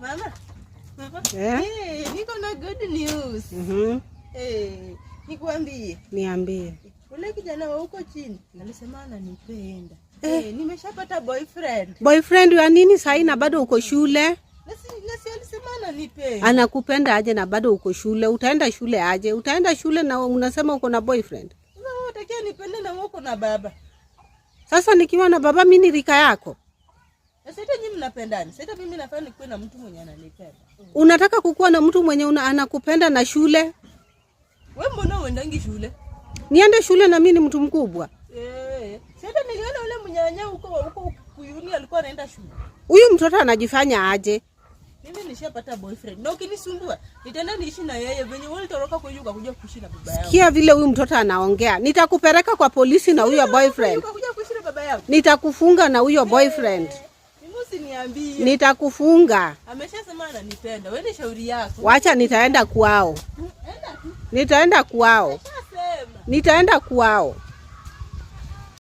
Mama. Niko na good news. Nikwambie. Niambie. Ule kijana wa huko chini alisema ananipenda. Nimeshapata boyfriend. Boyfriend wa nini sasa na bado uko shule? Nasi alisema ananipenda. Anakupenda aje na bado uko shule? Utaenda shule aje? Utaenda shule na unasema uko na boyfriend? Sasa unatakia nipende na uko na baba. Sasa nikiwa na baba mimi ni rika yako? Sasa nyinyi mnapendana. Sasa mimi nafaa nikuwe na mtu mwenye ananipenda. Unataka kukuwa na mtu mwenye anakupenda na shule? Wewe mbona uendangi shule? Niende shule na mimi ni mtu mkubwa. Sasa niliona ule mnyanya huko Kuyuni alikuwa anaenda shule. Huyu mtoto anajifanya aje? Mimi nishapata boyfriend. Na ukinisumbua, nitaenda niishi na yeye. Venye wewe utoroka kwa yuka kuja kuishi na baba yangu. Sikia vile huyu mtoto anaongea. Nitakupeleka kwa polisi na huyo boyfriend. Kuja kuishi na baba yangu. Nitakufunga na huyo boyfriend. Usiniambie. Nitakufunga. Ameshasema ananipenda. Wewe ni shauri yako. Wacha nitaenda kwao. Enda tu. Nitaenda kwao. Ameshasema. Nitaenda kwao.